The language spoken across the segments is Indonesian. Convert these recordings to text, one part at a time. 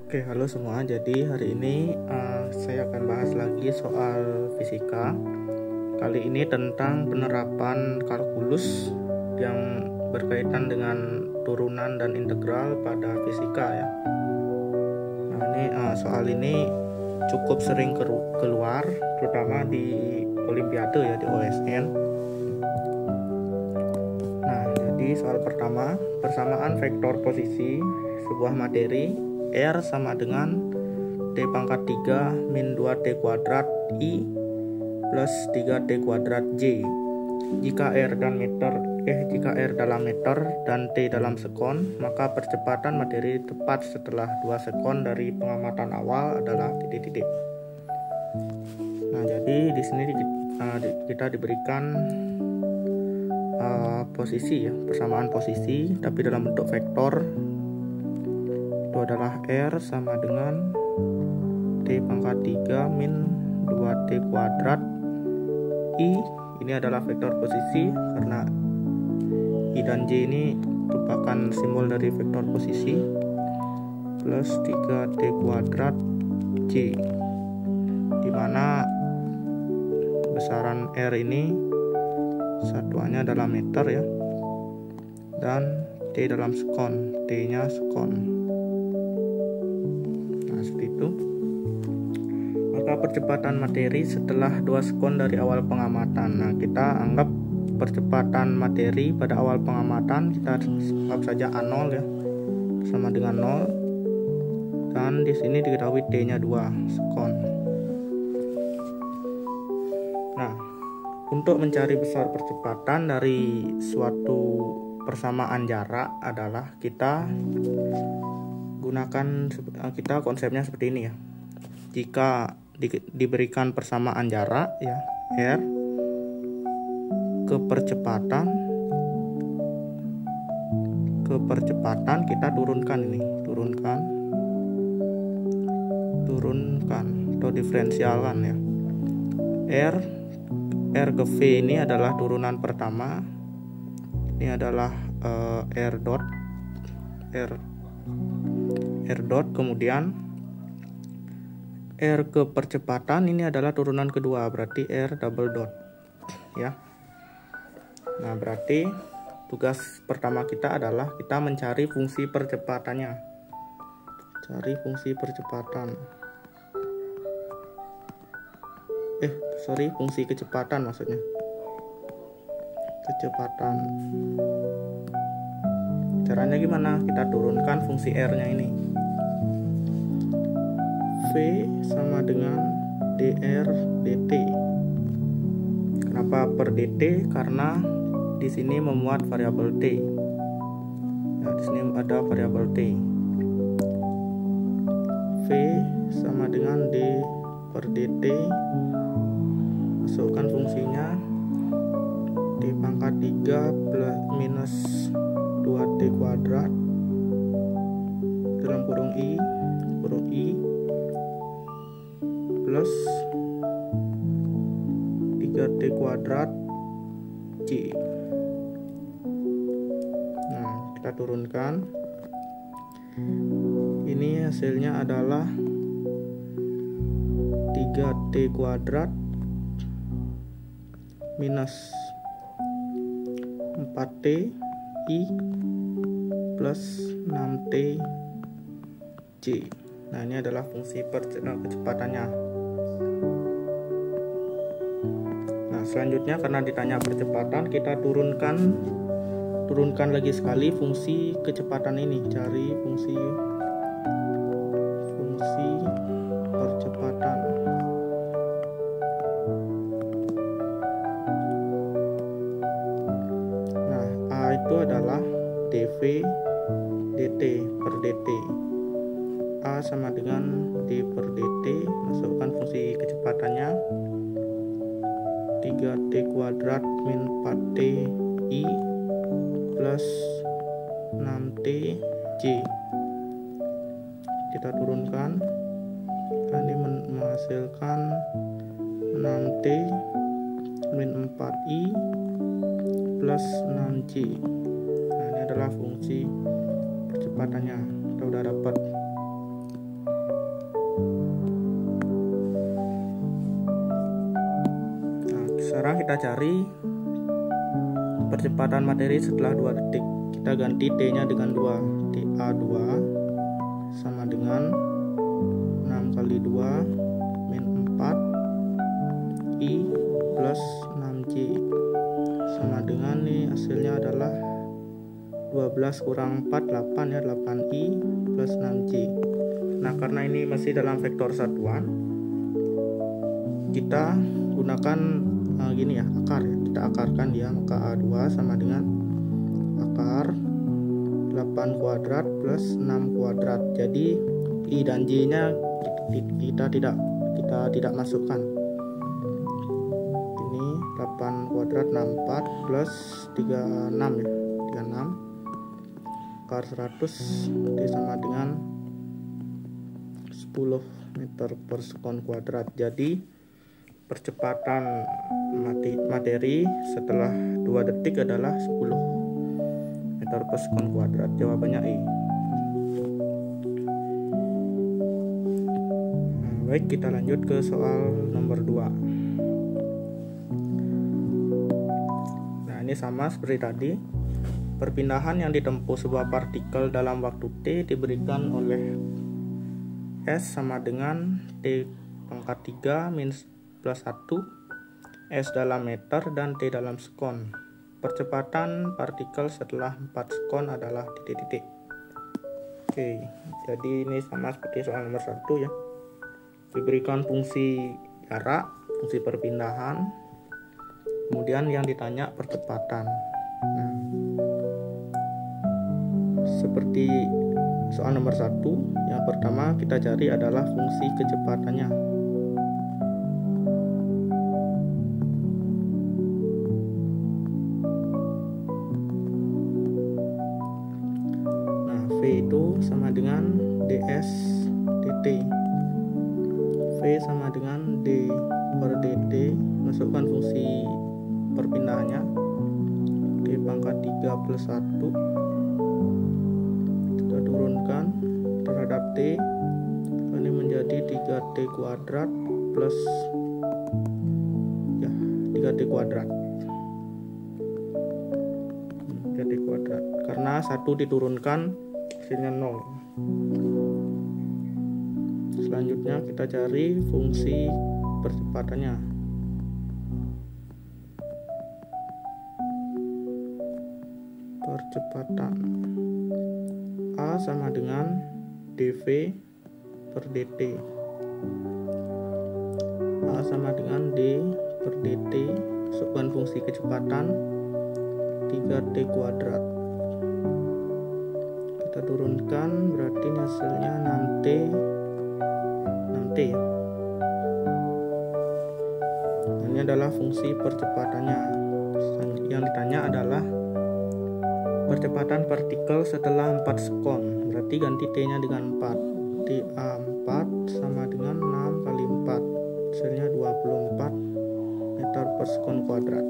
Oke, halo semua. Jadi hari ini saya akan bahas lagi soal fisika. Kali ini tentang penerapan kalkulus yang berkaitan dengan turunan dan integral pada fisika ya. Nah, ini soal ini cukup sering keluar, terutama di Olimpiade ya, di OSN. Nah, jadi soal pertama, persamaan vektor posisi sebuah materi R sama dengan T pangkat 3 min 2T kuadrat I plus 3T kuadrat J. Jika R dalam meter dan T dalam sekon, maka percepatan materi tepat setelah 2 sekon dari pengamatan awal adalah titik-titik. Nah, jadi di sini kita diberikan posisi ya, persamaan posisi tapi dalam bentuk vektor. Itu adalah R sama dengan T pangkat 3 min 2T kuadrat I. Ini adalah vektor posisi karena I dan J ini merupakan simbol dari vektor posisi, plus 3T kuadrat J, dimana besaran R ini satuannya dalam meter ya, dan T dalam sekon, T nya sekon. Seperti itu. Maka percepatan materi setelah 2 sekon dari awal pengamatan. Nah, kita anggap percepatan materi pada awal pengamatan kita anggap saja A0 ya, sama dengan 0, dan di sini diketahui T-nya 2 sekon. Nah, untuk mencari besar percepatan dari suatu persamaan jarak adalah kita konsepnya seperti ini ya. Jika diberikan persamaan jarak ya, R, kepercepatan kita turunkan atau diferensialkan ya. R ke V ini adalah turunan pertama. Ini adalah R dot, kemudian R ke percepatan ini adalah turunan kedua, berarti R double dot ya. Nah, berarti tugas pertama kita adalah kita mencari fungsi percepatannya. Fungsi kecepatan maksudnya. Caranya gimana? Kita turunkan fungsi R-nya ini. V sama dengan dr dt. Kenapa per dt? Karena di sini memuat variabel t. Nah, di sini ada variabel t. V sama dengan d per dt. Masukkan fungsinya d pangkat 3 plus minus 2t kuadrat dalam kurung i plus 3t kuadrat J. Nah, kita turunkan. Ini hasilnya adalah 3t kuadrat minus 4t I plus 6t J. Nah, ini adalah fungsi kecepatannya. Nah, selanjutnya karena ditanya percepatan, kita turunkan lagi sekali fungsi kecepatan ini. Cari fungsi percepatan. Nah, A itu adalah dv dt per dt. A sama dengan d per dt. Masukkan fungsi kecepatannya 3t kuadrat min 4t I plus 6t J. Kita turunkan. Ini menghasilkan 6t min 4i plus 6j. Nah, ini adalah fungsi percepatannya. Kita udah dapat. sekarang kita cari percepatan materi setelah 2 detik. Kita ganti T-nya dengan 2. TA2 sama dengan 6 kali 2 min 4 I plus 6J sama dengan nih hasilnya adalah 12 kurang 4 8 ya, 8I plus 6J. Nah, karena ini masih dalam vektor satuan, kita gunakan gini ya, akar ya. Kita akarkan dia, maka A2 sama dengan akar 8 kuadrat plus 6 kuadrat. Jadi I dan J nya kita tidak masukkan. Ini 8 kuadrat 64 plus 36 ya, 36 akar 100 D sama dengan 10 meter per sekon kuadrat. Jadi percepatan materi setelah 2 detik adalah 10 meter per sekon kuadrat. Jawabannya E. Nah, baik, kita lanjut ke soal nomor 2. Nah, ini sama seperti tadi. Perpindahan yang ditempuh sebuah partikel dalam waktu T diberikan oleh S sama dengan T pangkat 3 min plus 1, S dalam meter dan T dalam sekon. Percepatan partikel setelah 4 sekon adalah titik-titik. Oke, jadi ini sama seperti soal nomor 1 ya. Diberikan fungsi jarak, fungsi perpindahan, kemudian yang ditanya percepatan. Nah, seperti soal nomor 1, yang pertama kita cari adalah fungsi kecepatannya. Nah, V itu sama dengan ds dt. V sama dengan d per dt, masukkan fungsi perpindahannya. D pangkat 3 plus 1 turunkan terhadap T, ini menjadi 3T kuadrat plus 3T kuadrat. 3T kuadrat karena 1 diturunkan hasilnya 0. Selanjutnya kita cari fungsi percepatannya. Percepatan A sama dengan dV per dt. A sama dengan d per dt, masukkan fungsi kecepatan 3t kuadrat. Kita turunkan, berarti hasilnya 6t ya. Ini adalah fungsi percepatannya. Yang ditanya adalah percepatan partikel setelah 4 sekon, berarti ganti T-nya dengan 4. TA4 sama dengan 6 kali 4, hasilnya 24 meter per sekon kuadrat.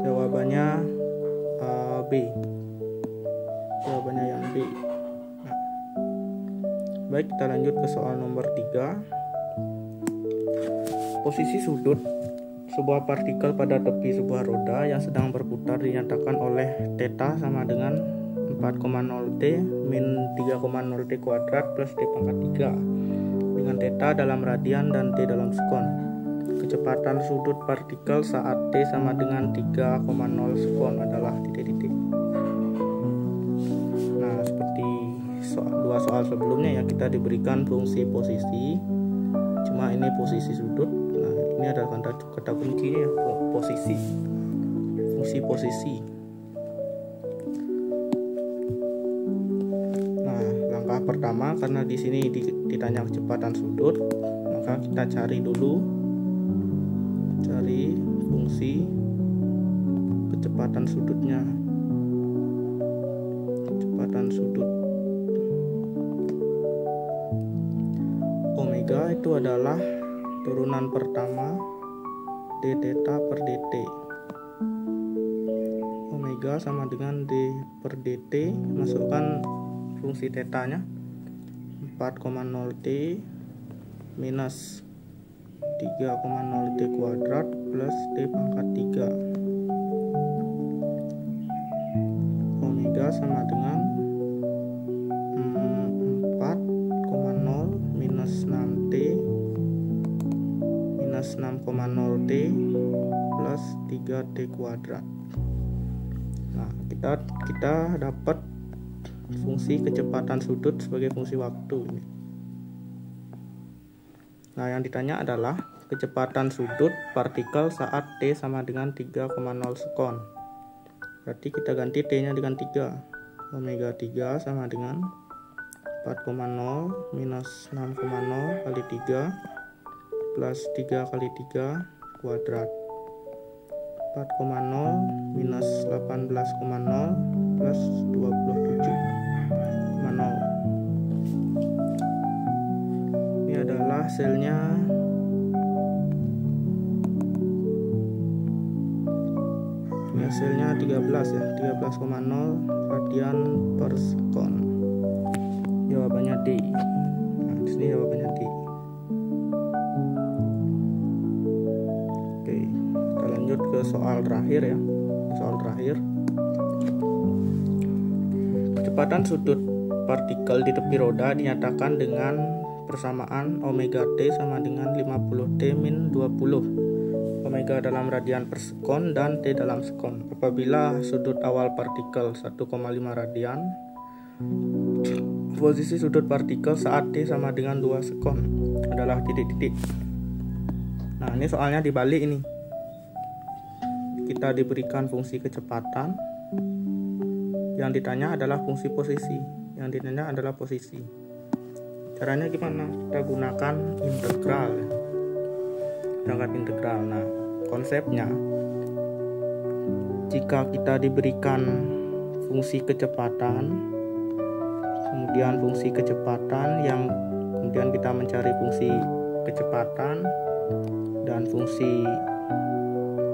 Jawabannya B. Jawabannya yang B. Nah, baik, kita lanjut ke soal nomor 3. Posisi sudut sebuah partikel pada tepi sebuah roda yang sedang berputar dinyatakan oleh θ sama dengan 4,0t min 3,0t kuadrat plus t pangkat 3 dengan θ dalam radian dan t dalam sekon. Kecepatan sudut partikel saat t sama dengan 3,0 sekon adalah titik-titik. Nah, seperti dua soal sebelumnya ya, kita diberikan fungsi posisi, cuma ini posisi sudut. Nah, ini adalah kata kuncinya ya, posisi, fungsi posisi. Nah, langkah pertama, karena di sini ditanya kecepatan sudut, maka kita cari fungsi kecepatan sudutnya. Kecepatan sudut omega itu adalah turunan pertama d theta per dt. Omega sama dengan d per dt, masukkan fungsi theta nya 4,0t minus 3,0 T kuadrat plus T pangkat 3. Omega sama dengan 4,0 minus 6T minus 6,0 T plus 3T kuadrat. Nah, kita dapat fungsi kecepatan sudut sebagai fungsi waktu ini. Nah, yang ditanya adalah kecepatan sudut partikel saat T sama dengan 3,0 sekon. Berarti kita ganti T-nya dengan 3. Omega 3 sama dengan 4,0 minus 6,0 kali 3 plus 3 kali 3 kuadrat. 4,0 minus 18,0 plus 27,0. Ini adalah hasilnya. Ini hasilnya 13 ya, 13,0 radian per sekon. Jawabannya D. Nah, di sini jawabannya D. Oke, kita lanjut ke soal terakhir ya. Soal terakhir. Kecepatan sudut partikel di tepi roda dinyatakan dengan persamaan omega T sama dengan 50 T min 20. Omega dalam radian per sekon dan T dalam sekon. Apabila sudut awal partikel 1,5 radian, posisi sudut partikel saat T sama dengan 2 sekon adalah titik-titik. Nah, ini soalnya dibalik ini. Kita diberikan fungsi kecepatan. Yang ditanya adalah fungsi posisi. Yang ditanya adalah posisi. Caranya gimana? Kita gunakan integral. Gunakan integral. Nah, konsepnya, jika kita diberikan fungsi kecepatan, kemudian fungsi kecepatan yang kemudian kita mencari fungsi kecepatan dan fungsi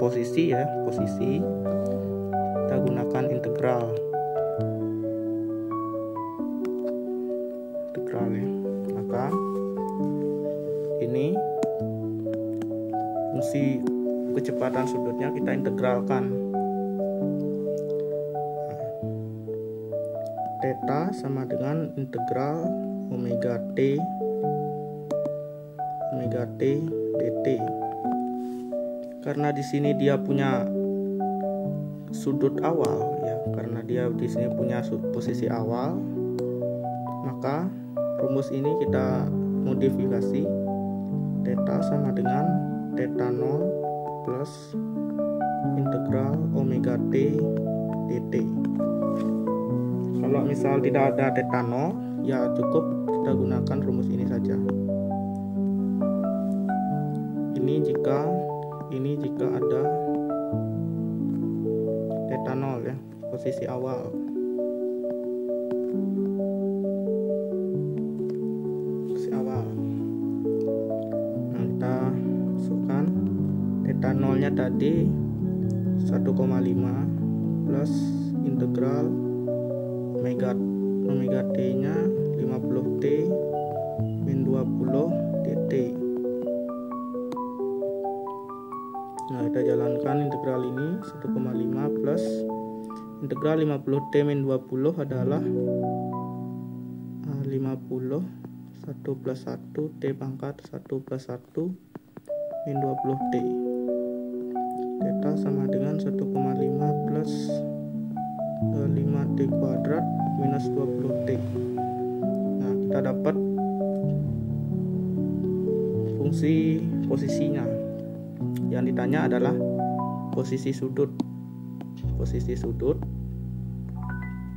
posisi ya, posisi, kita gunakan integral ya. Maka ini fungsi kecepatan sudutnya kita integralkan. Theta sama dengan integral omega T dt. Karena di sini dia punya sudut awal ya, karena dia di sini punya posisi awal, maka rumus ini kita modifikasi. Theta sama dengan theta 0 plus integral omega T dt. Kalau misal tidak ada theta 0, ya cukup kita gunakan rumus ini saja. Ini jika ada theta 0 ya, posisi awal. Nah, kita masukkan theta 0 nya tadi 1,5 plus integral omega T nya 50 T min 20 dt. Nah, kita jalankan integral ini 1,5 plus integral 50 T min 20 adalah 50 1 plus 1 T pangkat 1 plus 1 min 20 T. Theta sama dengan 1,5 plus 5T kuadrat minus 20T. Nah, kita dapat fungsi posisinya. Yang ditanya adalah posisi sudut. Posisi sudut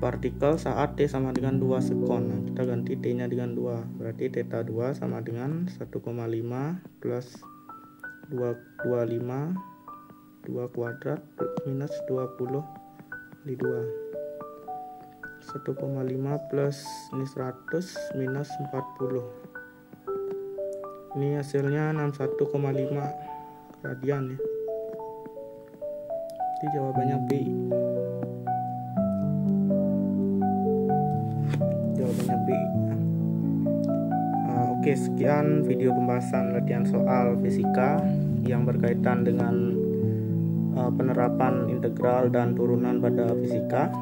partikel saat T sama dengan 2 sekon. Nah, kita ganti T-nya dengan 2. Berarti theta 2 sama dengan 1,5 plus 25 2 kuadrat minus 20 kali 2. 1,5 plus ini 100 minus 40. Ini hasilnya 61,5 radian ya. Jadi jawabannya B. Jawabannya B. Oke, sekian video pembahasan latihan soal fisika yang berkaitan dengan penerapan integral dan turunan pada fisika.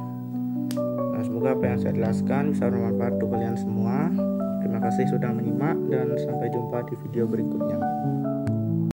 Nah, semoga apa yang saya jelaskan bisa bermanfaat untuk kalian semua. Terima kasih sudah menyimak dan sampai jumpa di video berikutnya.